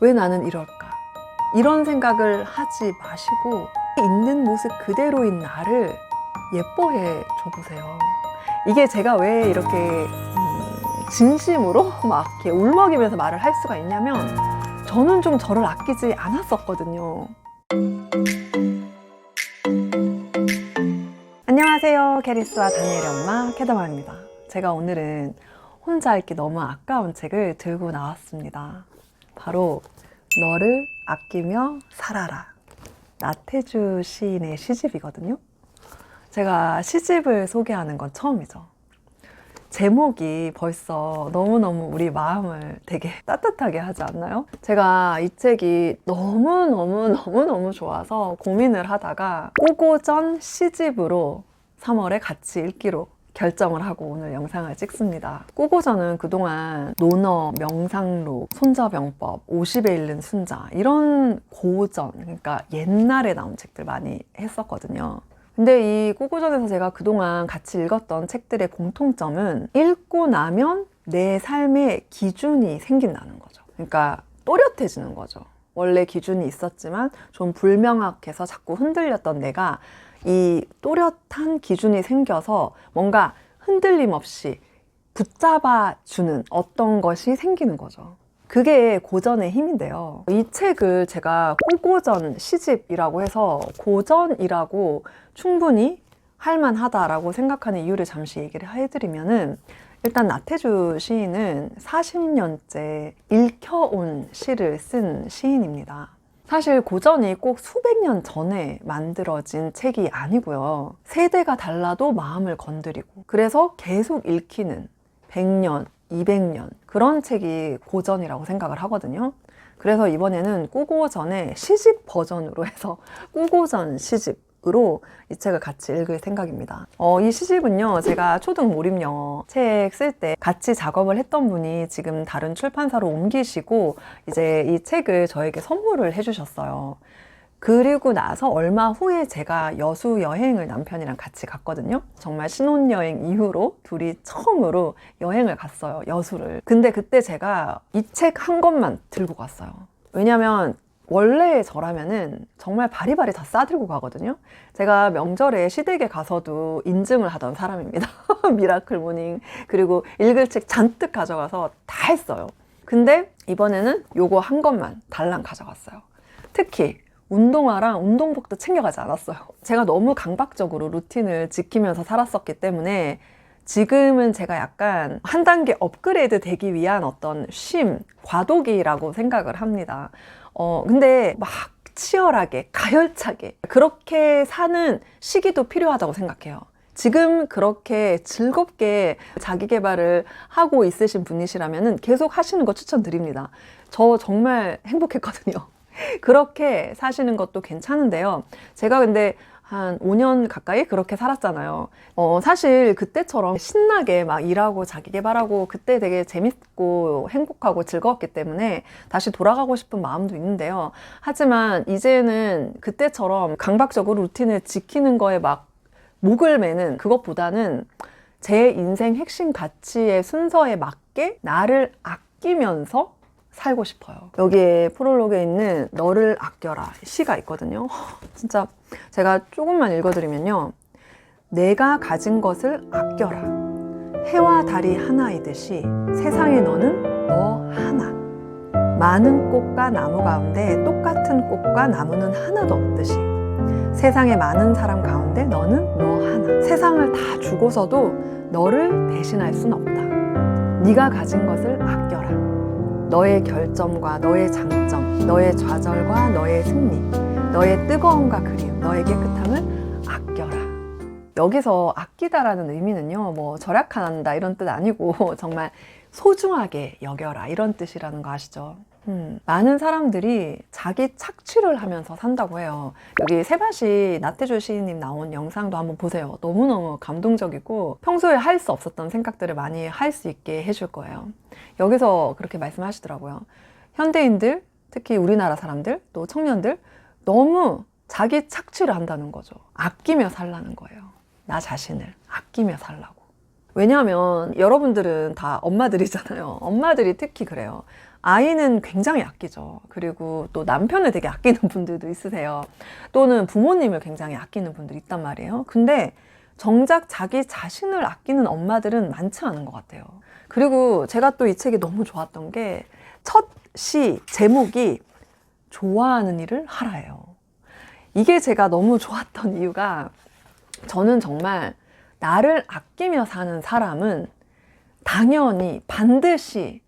왜 나는 이럴까? 이런 생각을 하지 마시고 있는 모습 그대로인 나를 예뻐해 줘보세요. 이게 제가 왜 이렇게 진심으로 막 이렇게 울먹이면서 말을 할 수가 있냐면, 저는 좀 저를 아끼지 않았었거든요. 안녕하세요. 캐리스와 다니엘의 엄마 캐더맘입니다. 제가 오늘은 혼자 읽기 너무 아까운 책을 들고 나왔습니다. 바로 너를 아끼며 살아라, 나태주 시인의 시집이거든요. 제가 시집을 소개하는 건 처음이죠. 제목이 벌써 너무너무 우리 마음을 되게 따뜻하게 하지 않나요? 제가 이 책이 너무너무 좋아서 고민을 하다가 꼬고전 시집으로 3월에 같이 읽기로 결정을 하고 오늘 영상을 찍습니다. 꼬고전은 그동안 논어, 명상록, 손자병법, 50에 읽는 순자, 이런 고전, 그러니까 옛날에 나온 책들 많이 했었거든요. 근데 이 꼬고전에서 제가 그동안 같이 읽었던 책들의 공통점은 읽고 나면 내 삶의 기준이 생긴다는 거죠. 그러니까 또렷해지는 거죠. 원래 기준이 있었지만 좀 불명확해서 자꾸 흔들렸던 내가 이 또렷한 기준이 생겨서 뭔가 흔들림 없이 붙잡아주는 어떤 것이 생기는 거죠. 그게 고전의 힘인데요. 이 책을 제가 꼬고전 시집이라고 해서 고전이라고 충분히 할만하다라고 생각하는 이유를 잠시 얘기를 해드리면은, 일단 나태주 시인은 40년째 읽혀온 시를 쓴 시인입니다. 사실 고전이 꼭 수백 년 전에 만들어진 책이 아니고요. 세대가 달라도 마음을 건드리고, 그래서 계속 읽히는 100년, 200년 그런 책이 고전이라고 생각을 하거든요. 그래서 이번에는 꼬고전의 시집 버전으로 해서 꼬고전 시집으로 이 책을 같이 읽을 생각입니다. 이 시집은요, 제가 초등 몰입영어 책 쓸 때 같이 작업을 했던 분이 지금 다른 출판사로 옮기시고 이제 이 책을 저에게 선물을 해주셨어요. 그리고 나서 얼마 후에 제가 여수 여행을 남편이랑 같이 갔거든요. 정말 신혼여행 이후로 둘이 처음으로 여행을 갔어요, 여수를. 근데 그때 제가 이 책 한 권만 들고 갔어요. 왜냐면 원래 저라면은 정말 바리바리 다 싸들고 가거든요. 제가 명절에 시댁에 가서도 인증을 하던 사람입니다. 미라클 모닝, 그리고 읽을 책 잔뜩 가져가서 다 했어요. 근데 이번에는 요거 한 권만 달랑 가져갔어요. 특히 운동화랑 운동복도 챙겨가지 않았어요. 제가 너무 강박적으로 루틴을 지키면서 살았었기 때문에 지금은 제가 약간 한 단계 업그레이드 되기 위한 어떤 쉼, 과도기라고 생각을 합니다. 근데 막 치열하게, 가열차게 그렇게 사는 시기도 필요하다고 생각해요. 지금 그렇게 즐겁게 자기 개발을 하고 있으신 분이시라면 계속 하시는 거 추천드립니다. 저 정말 행복했거든요. 그렇게 사시는 것도 괜찮은데요. 제가 근데 한 5년 가까이 그렇게 살았잖아요. 사실 그때처럼 신나게 막 일하고 자기 개발하고 그때 되게 재밌고 행복하고 즐거웠기 때문에 다시 돌아가고 싶은 마음도 있는데요. 하지만 이제는 그때처럼 강박적으로 루틴을 지키는 거에 막 목을 매는 그것보다는 제 인생 핵심 가치의 순서에 맞게 나를 아끼면서 살고 싶어요. 여기에 프롤로그에 있는 너를 아껴라 시가 있거든요. 진짜 제가 조금만 읽어드리면요. 내가 가진 것을 아껴라. 해와 달이 하나이듯이 세상에 너는 너 하나. 많은 꽃과 나무 가운데 똑같은 꽃과 나무는 하나도 없듯이 세상에 많은 사람 가운데 너는 너 하나. 세상을 다 주고서도 너를 대신할 순 없다. 네가 가진 것을 아껴라. 너의 결점과 너의 장점, 너의 좌절과 너의 승리, 너의 뜨거움과 그리움, 너의 깨끗함을 아껴라. 여기서 아끼다라는 의미는요, 뭐 절약한다 이런 뜻 아니고 정말 소중하게 여겨라 이런 뜻이라는 거 아시죠? 많은 사람들이 자기 착취를 하면서 산다고 해요. 여기 세바시 나태주 시인님 나온 영상도 한번 보세요. 너무너무 감동적이고 평소에 할 수 없었던 생각들을 많이 할 수 있게 해줄 거예요. 여기서 그렇게 말씀하시더라고요. 현대인들, 특히 우리나라 사람들, 또 청년들 너무 자기 착취를 한다는 거죠. 아끼며 살라는 거예요. 나 자신을 아끼며 살라고. 왜냐하면 여러분들은 다 엄마들이잖아요. 엄마들이 특히 그래요. 아이는 굉장히 아끼죠. 그리고 또 남편을 되게 아끼는 분들도 있으세요. 또는 부모님을 굉장히 아끼는 분들이 있단 말이에요. 근데 정작 자기 자신을 아끼는 엄마들은 많지 않은 것 같아요. 그리고 제가 또 이 책이 너무 좋았던 게 첫 시 제목이 좋아하는 일을 하라예요. 이게 제가 너무 좋았던 이유가 저는 정말 나를 아끼며 사는 사람은 당연히 반드시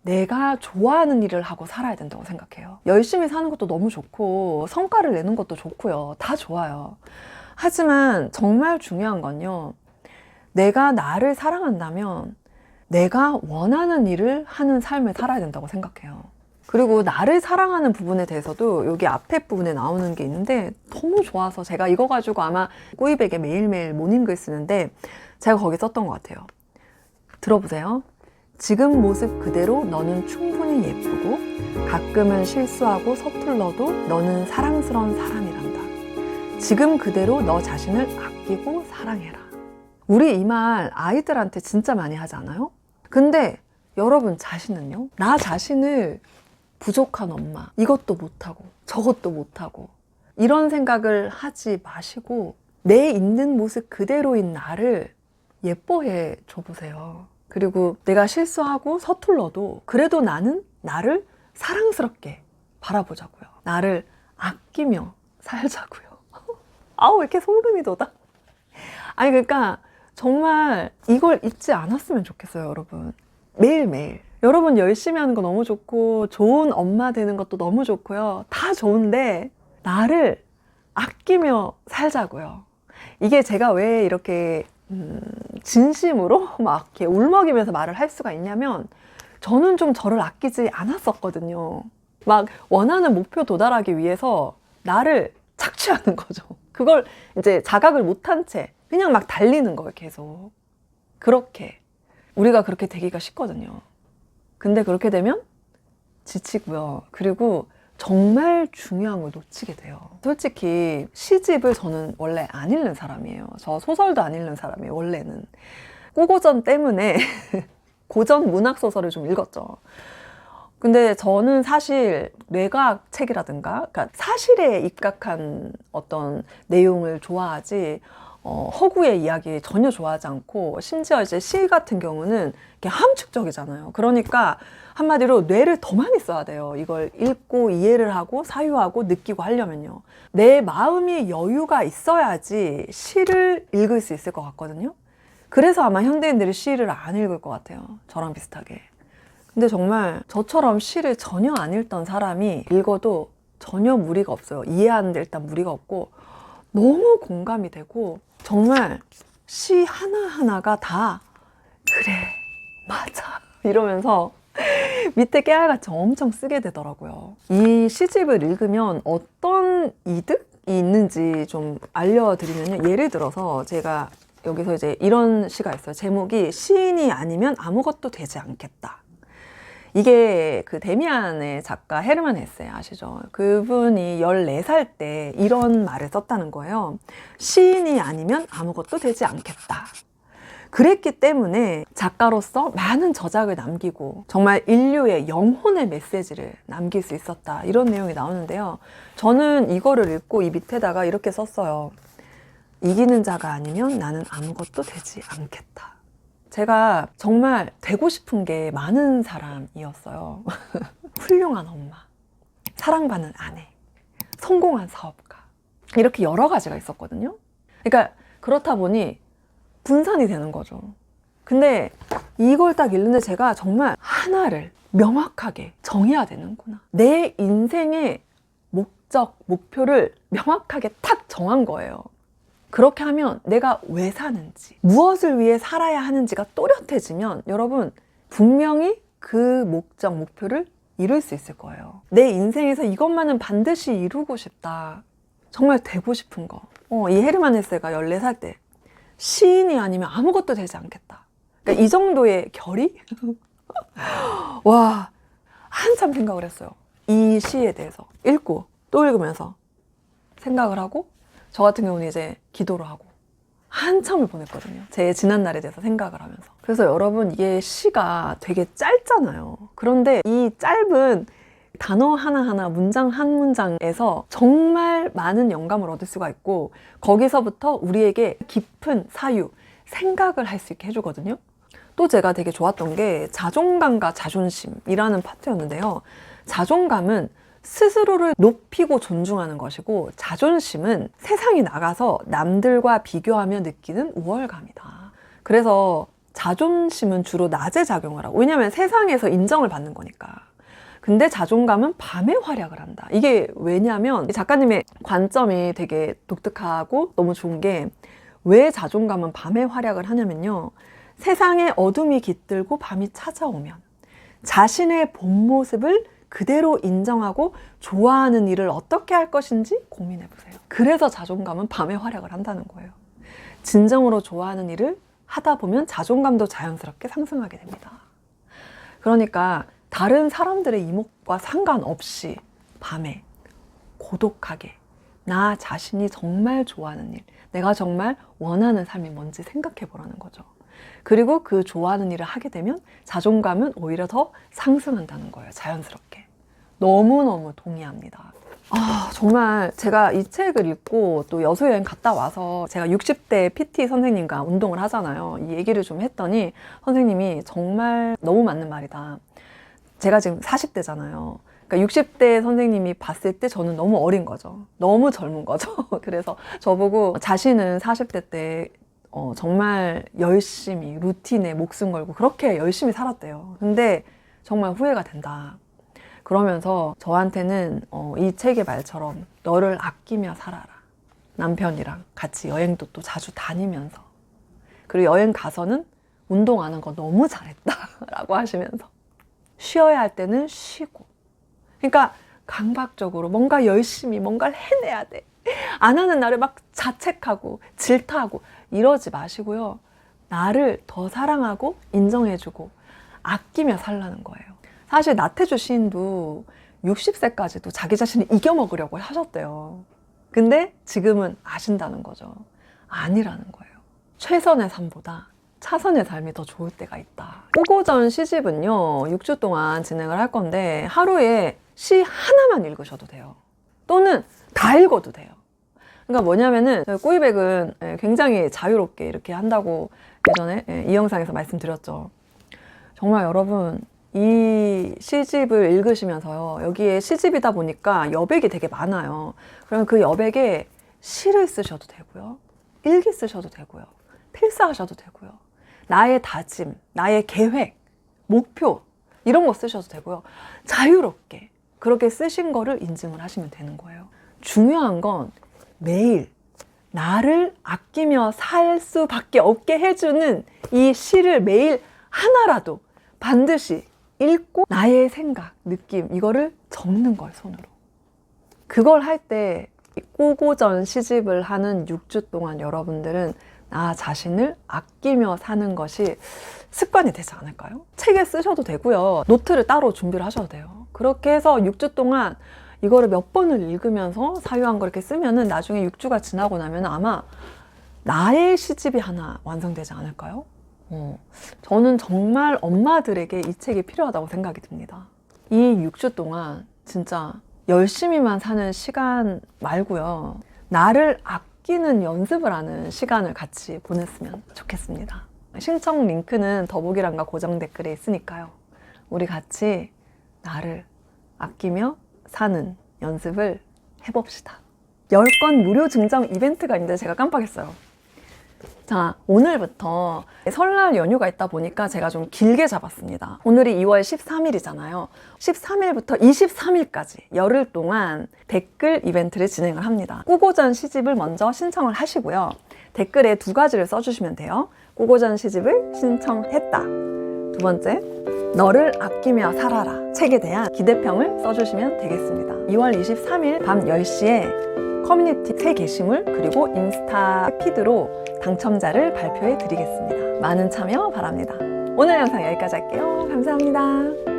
내가 좋아하는 일을 하고 살아야 된다고 생각해요. 열심히 사는 것도 너무 좋고 성과를 내는 것도 좋고요. 다 좋아요. 하지만 정말 중요한 건요. 내가 나를 사랑한다면 내가 원하는 일을 하는 삶을 살아야 된다고 생각해요. 그리고 나를 사랑하는 부분에 대해서도 여기 앞에 부분에 나오는 게 있는데 너무 좋아서 제가 이거 가지고 아마 꾸이백에 매일매일 모닝글 쓰는데 제가 거기 썼던 것 같아요. 들어보세요. 지금 모습 그대로 너는 충분히 예쁘고 가끔은 실수하고 서툴러도 너는 사랑스러운 사람이란다. 지금 그대로 너 자신을 아끼고 사랑해라. 우리 이 말 아이들한테 진짜 많이 하지 않아요? 근데 여러분 자신은요? 나 자신을 부족한 엄마, 이것도 못하고 저것도 못하고 이런 생각을 하지 마시고 내 있는 모습 그대로인 나를 예뻐해 줘보세요. 그리고 내가 실수하고 서툴러도 그래도 나는 나를 사랑스럽게 바라보자고요. 나를 아끼며 살자고요. 아우 왜 이렇게 소름이 돋아? 아니 그러니까 정말 이걸 잊지 않았으면 좋겠어요, 여러분. 매일매일. 여러분 열심히 하는 거 너무 좋고 좋은 엄마 되는 것도 너무 좋고요. 다 좋은데 나를 아끼며 살자고요. 이게 제가 왜 이렇게 진심으로 막 이렇게 울먹이면서 말을 할 수가 있냐면 저는 좀 저를 아끼지 않았었거든요. 막 원하는 목표 도달하기 위해서 나를 착취하는 거죠. 그걸 이제 자각을 못한 채 그냥 막 달리는 거예요, 계속. 그렇게. 우리가 그렇게 되기가 쉽거든요. 근데 그렇게 되면 지치고요. 그리고 정말 중요한 걸 놓치게 돼요. 솔직히 시집을 저는 원래 안 읽는 사람이에요. 저 소설도 안 읽는 사람이에요, 원래는. 꼬고전 때문에 고전 문학소설을 좀 읽었죠. 근데 저는 사실 뇌과학 책이라든가 그러니까 사실에 입각한 어떤 내용을 좋아하지 허구의 이야기 전혀 좋아하지 않고 심지어 이제 시 같은 경우는 이렇게 함축적이잖아요. 그러니까 한마디로 뇌를 더 많이 써야 돼요. 이걸 읽고 이해를 하고 사유하고 느끼고 하려면요. 내 마음이 여유가 있어야지 시를 읽을 수 있을 것 같거든요. 그래서 아마 현대인들이 시를 안 읽을 것 같아요. 저랑 비슷하게. 근데 정말 저처럼 시를 전혀 안 읽던 사람이 읽어도 전혀 무리가 없어요. 이해하는데 일단 무리가 없고 너무 공감이 되고 정말 시 하나하나가 다 그래 맞아 이러면서 밑에 깨알같이 엄청 쓰게 되더라고요. 이 시집을 읽으면 어떤 이득이 있는지 좀 알려드리면요. 예를 들어서 제가 여기서 이제 이런 시가 있어요. 제목이 시인이 아니면 아무것도 되지 않겠다. 이게 그 데미안의 작가 헤르만 헤세 아시죠? 그분이 14살 때 이런 말을 썼다는 거예요. 시인이 아니면 아무것도 되지 않겠다. 그랬기 때문에 작가로서 많은 저작을 남기고 정말 인류의 영혼의 메시지를 남길 수 있었다. 이런 내용이 나오는데요. 저는 이거를 읽고 이 밑에다가 이렇게 썼어요. 이기는 자가 아니면 나는 아무것도 되지 않겠다. 제가 정말 되고 싶은 게 많은 사람이었어요. 훌륭한 엄마, 사랑받는 아내, 성공한 사업가 이렇게 여러 가지가 있었거든요. 그러니까 그렇다 보니 분산이 되는 거죠. 근데 이걸 딱 읽는데 제가 정말 하나를 명확하게 정해야 되는구나. 내 인생의 목적, 목표를 명확하게 탁 정한 거예요. 그렇게 하면 내가 왜 사는지, 무엇을 위해 살아야 하는지가 또렷해지면 여러분 분명히 그 목적, 목표를 이룰 수 있을 거예요. 내 인생에서 이것만은 반드시 이루고 싶다. 정말 되고 싶은 거. 이 헤르만 헤세가 14살 때 시인이 아니면 아무것도 되지 않겠다. 그러니까 이 정도의 결의? 와, 한참 생각을 했어요. 이 시에 대해서 읽고 또 읽으면서 생각을 하고 저 같은 경우는 이제 기도를 하고 한참을 보냈거든요. 제 지난날에 대해서 생각을 하면서. 그래서 여러분, 이게 시가 되게 짧잖아요. 그런데 이 짧은 단어 하나하나, 문장 한 문장에서 정말 많은 영감을 얻을 수가 있고, 거기서부터 우리에게 깊은 사유, 생각을 할 수 있게 해주거든요. 또 제가 되게 좋았던 게 자존감과 자존심이라는 파트였는데요. 자존감은 스스로를 높이고 존중하는 것이고, 자존심은 세상에 나가서 남들과 비교하며 느끼는 우월감이다. 그래서 자존심은 주로 낮에 작용을 하고, 왜냐하면 세상에서 인정을 받는 거니까. 근데 자존감은 밤에 활약을 한다. 이게 왜냐면 작가님의 관점이 되게 독특하고 너무 좋은 게, 왜 자존감은 밤에 활약을 하냐면요, 세상에 어둠이 깃들고 밤이 찾아오면 자신의 본 모습을 그대로 인정하고 좋아하는 일을 어떻게 할 것인지 고민해 보세요. 그래서 자존감은 밤에 활약을 한다는 거예요. 진정으로 좋아하는 일을 하다 보면 자존감도 자연스럽게 상승하게 됩니다. 그러니까 다른 사람들의 이목과 상관없이 밤에 고독하게 나 자신이 정말 좋아하는 일, 내가 정말 원하는 삶이 뭔지 생각해 보라는 거죠. 그리고 그 좋아하는 일을 하게 되면 자존감은 오히려 더 상승한다는 거예요. 자연스럽게. 너무너무 동의합니다. 정말 제가 이 책을 읽고 또 여수여행 갔다 와서 제가 60대 PT 선생님과 운동을 하잖아요. 이 얘기를 좀 했더니 선생님이 정말 너무 맞는 말이다. 제가 지금 40대잖아요. 그러니까 60대 선생님이 봤을 때 저는 너무 어린 거죠. 너무 젊은 거죠. 그래서 저보고 자신은 40대 때 정말 열심히 루틴에 목숨 걸고 그렇게 열심히 살았대요. 근데 정말 후회가 된다. 그러면서 저한테는 이 책의 말처럼 너를 아끼며 살아라. 남편이랑 같이 여행도 또 자주 다니면서, 그리고 여행 가서는 운동하는 거 너무 잘했다 라고 하시면서, 쉬어야 할 때는 쉬고, 그러니까 강박적으로 뭔가 열심히 뭔가를 해내야 돼, 안 하는 나를 막 자책하고 질타하고 이러지 마시고요. 나를 더 사랑하고 인정해주고 아끼며 살라는 거예요. 사실 나태주 시인도 60세까지도 자기 자신을 이겨먹으려고 하셨대요. 근데 지금은 아신다는 거죠. 아니라는 거예요. 최선의 삶보다 차선의 삶이 더 좋을 때가 있다. 꼬고전 시집은요, 6주 동안 진행을 할 건데 하루에 시 하나만 읽으셔도 돼요. 또는 다 읽어도 돼요. 그러니까 뭐냐면은 저희 꾸이백은 굉장히 자유롭게 이렇게 한다고 예전에 이 영상에서 말씀드렸죠. 정말 여러분, 이 시집을 읽으시면서요, 여기에 시집이다 보니까 여백이 되게 많아요. 그러면 그 여백에 시를 쓰셔도 되고요, 일기 쓰셔도 되고요, 필사하셔도 되고요, 나의 다짐, 나의 계획, 목표 이런 거 쓰셔도 되고요. 자유롭게 그렇게 쓰신 거를 인증을 하시면 되는 거예요. 중요한 건 매일 나를 아끼며 살 수밖에 없게 해주는 이 시를 매일 하나라도 반드시 읽고 나의 생각, 느낌 이거를 적는 거예요, 손으로. 그걸 할 때 꼬고전 시집을 하는 6주 동안 여러분들은 나 자신을 아끼며 사는 것이 습관이 되지 않을까요? 책에 쓰셔도 되고요, 노트를 따로 준비를 하셔도 돼요. 그렇게 해서 6주 동안 이거를 몇 번을 읽으면서 사유한 거 이렇게 쓰면은 나중에 6주가 지나고 나면 아마 나의 시집이 하나 완성되지 않을까요? 저는 정말 엄마들에게 이 책이 필요하다고 생각이 듭니다. 이 6주 동안 진짜 열심히만 사는 시간 말고요, 나를 아끼는 연습을 하는 시간을 같이 보냈으면 좋겠습니다. 신청 링크는 더보기란과 고정 댓글에 있으니까요. 우리 같이 나를 아끼며 사는 연습을 해봅시다. 10건 무료 증정 이벤트가 있는데 제가 깜빡했어요. 자, 오늘부터 설날 연휴가 있다 보니까 제가 좀 길게 잡았습니다. 오늘이 2월 13일이잖아요. 13일부터 23일까지 열흘 동안 댓글 이벤트를 진행을 합니다. 꼬고전 시집을 먼저 신청을 하시고요. 댓글에 2가지를 써주시면 돼요. 꼬고전 시집을 신청했다. 2번째, 너를 아끼며 살아라. 책에 대한 기대평을 써주시면 되겠습니다. 2월 23일 밤 10시에 커뮤니티 새 게시물 그리고 인스타 피드로 당첨자를 발표해 드리겠습니다. 많은 참여 바랍니다. 오늘 영상 여기까지 할게요. 감사합니다.